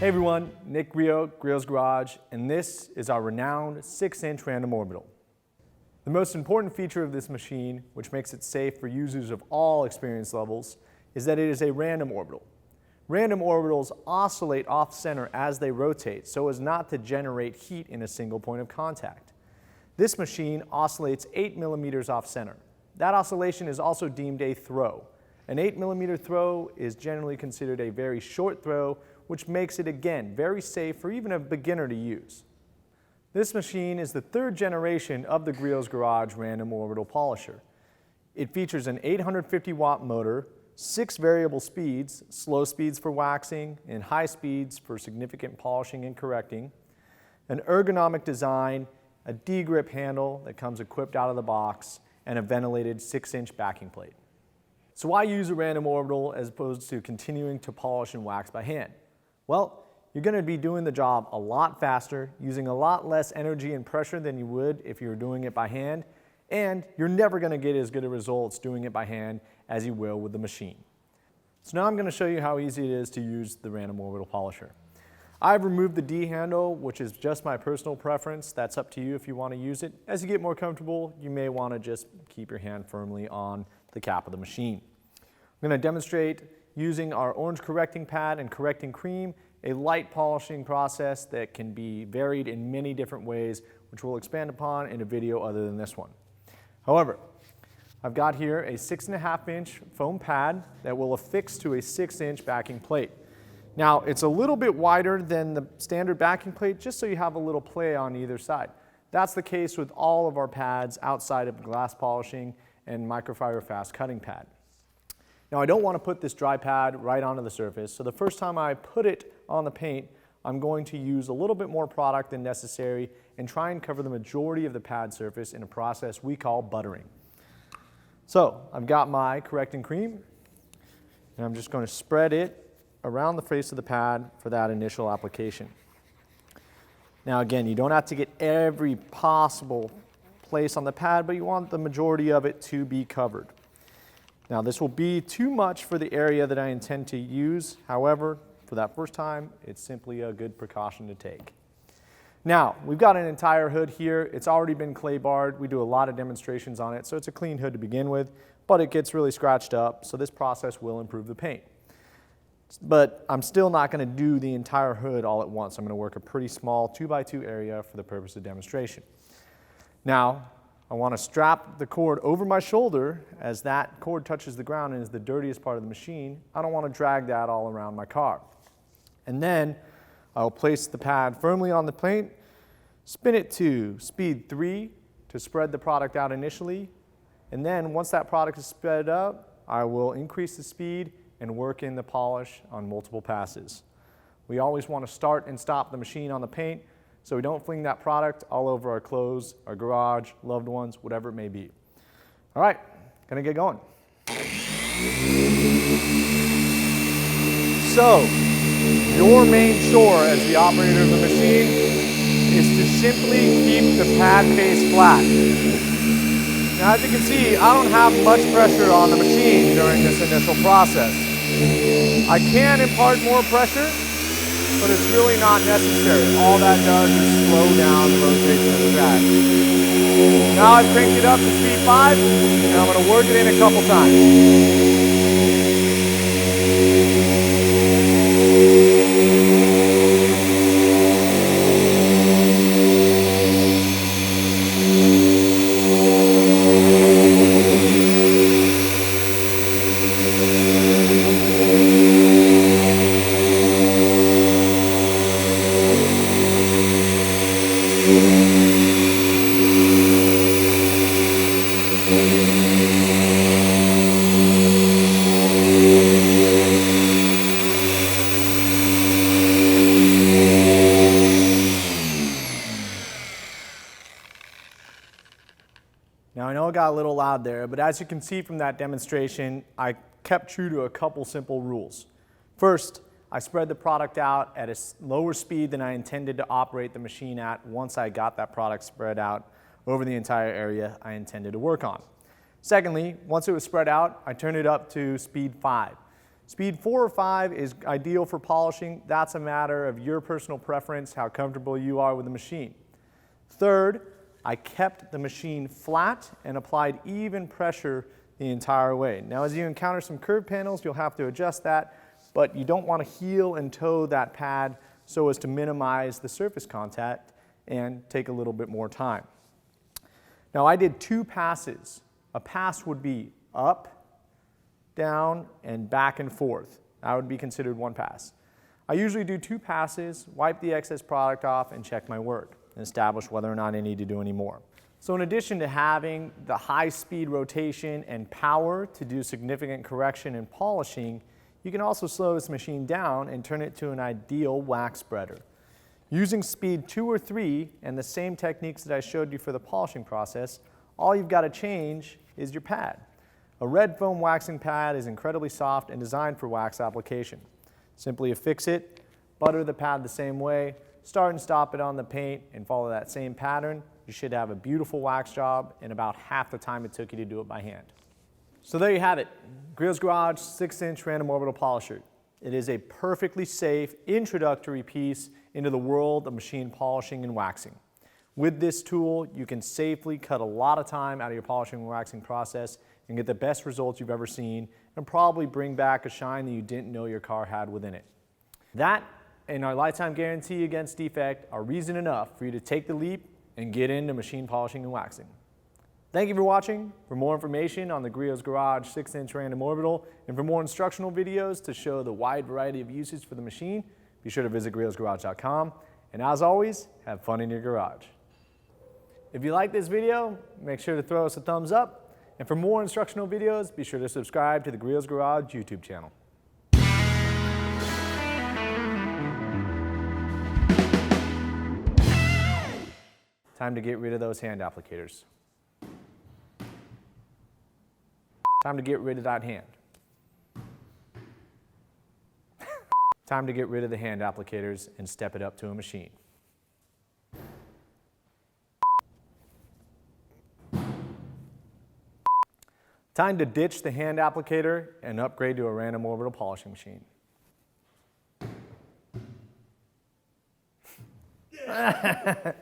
Hey everyone, Nick Griot, Griot's Garage, and this is our renowned 6-inch Random Orbital. The most important feature of this machine, which makes it safe for users of all experience levels, is that it is a random orbital. Random orbitals oscillate off-center as they rotate so as not to generate heat in a single point of contact. This machine oscillates 8 millimeters off-center. That oscillation is also deemed a throw. An 8 millimeter throw is generally considered a very short throw, which makes it, again, very safe for even a beginner to use. This machine is the third generation of the Griot's Garage Random Orbital Polisher. It features an 850 watt motor, 6 variable speeds, slow speeds for waxing and high speeds for significant polishing and correcting, an ergonomic design, a D-grip handle that comes equipped out of the box, and a ventilated 6-inch backing plate. So why use a random orbital as opposed to continuing to polish and wax by hand? Well, you're going to be doing the job a lot faster, using a lot less energy and pressure than you would if you were doing it by hand, and you're never going to get as good a results doing it by hand as you will with the machine. So now I'm going to show you how easy it is to use the Random Orbital Polisher. I've removed the D handle, which is just my personal preference. That's up to you if you want to use it. As you get more comfortable, you may want to just keep your hand firmly on the cap of the machine. I'm going to demonstrate using our orange correcting pad and correcting cream, a light polishing process that can be varied in many different ways, which we'll expand upon in a video other than this one. However, I've got here a 6.5-inch foam pad that will affix to a 6-inch backing plate. Now, it's a little bit wider than the standard backing plate, just so you have a little play on either side. That's the case with all of our pads outside of glass polishing and microfiber fast cutting pad. Now, I don't want to put this dry pad right onto the surface, so the first time I put it on the paint, I'm going to use a little bit more product than necessary and try and cover the majority of the pad surface in a process we call buttering. So, I've got my correcting cream, and I'm just going to spread it around the face of the pad for that initial application. Now again, you don't have to get every possible place on the pad, but you want the majority of it to be covered. Now this will be too much for the area that I intend to use. However, for that first time, it's simply a good precaution to take. Now, we've got an entire hood here. It's already been clay barred. We do a lot of demonstrations on it, so it's a clean hood to begin with, but it gets really scratched up, so this process will improve the paint. But I'm still not going to do the entire hood all at once. I'm going to work a pretty small 2x2 area for the purpose of demonstration. Now, I want to strap the cord over my shoulder as that cord touches the ground and is the dirtiest part of the machine. I don't want to drag that all around my car. And then I'll place the pad firmly on the paint, spin it to speed 3 to spread the product out initially. And then once that product is spread out, I will increase the speed and work in the polish on multiple passes. We always want to start and stop the machine on the paint so we don't fling that product all over our clothes, our garage, loved ones, whatever it may be. All right, gonna get going. So, your main chore as the operator of the machine is to simply keep the pad face flat. Now as you can see, I don't have much pressure on the machine during this initial process. I can impart more pressure, but it's really not necessary. All that does is slow down the rotation of the pad. Now I've cranked it up to speed 5, and I'm going to work it in a couple times. Now I know it got a little loud there, but as you can see from that demonstration, I kept true to a couple simple rules. First, I spread the product out at a lower speed than I intended to operate the machine at once I got that product spread out over the entire area I intended to work on. Secondly, once it was spread out, I turned it up to speed 5. Speed 4 or 5 is ideal for polishing. That's a matter of your personal preference, how comfortable you are with the machine. Third, I kept the machine flat and applied even pressure the entire way. Now, as you encounter some curved panels, you'll have to adjust that, but you don't want to heel and toe that pad so as to minimize the surface contact and take a little bit more time. Now, I did 2 passes. A pass would be up, down, and back and forth. That would be considered 1 pass. I usually do 2 passes, wipe the excess product off, and check my work, and establish whether or not I need to do any more. So in addition to having the high-speed rotation and power to do significant correction and polishing, you can also slow this machine down and turn it to an ideal wax spreader. Using speed 2 or 3 and the same techniques that I showed you for the polishing process, all you've got to change is your pad. A red foam waxing pad is incredibly soft and designed for wax application. Simply affix it, butter the pad the same way, start and stop it on the paint, and follow that same pattern. You should have a beautiful wax job in about half the time it took you to do it by hand. So there you have it, Griot's Garage 6-inch Random Orbital Polisher. It is a perfectly safe introductory piece into the world of machine polishing and waxing. With this tool, you can safely cut a lot of time out of your polishing and waxing process and get the best results you've ever seen, and probably bring back a shine that you didn't know your car had within it. That and our lifetime guarantee against defect are reason enough for you to take the leap and get into machine polishing and waxing. Thank you for watching. For more information on the Griot's Garage 6-inch Random Orbital, and for more instructional videos to show the wide variety of uses for the machine, be sure to visit griotsgarage.com. And as always, have fun in your garage. If you like this video, make sure to throw us a thumbs up. And for more instructional videos, be sure to subscribe to the Griot's Garage YouTube channel. Time to get rid of those hand applicators. Time to get rid of that hand. Time to get rid of the hand applicators and step it up to a machine. Time to ditch the hand applicator and upgrade to a Random Orbital polishing machine. Yeah.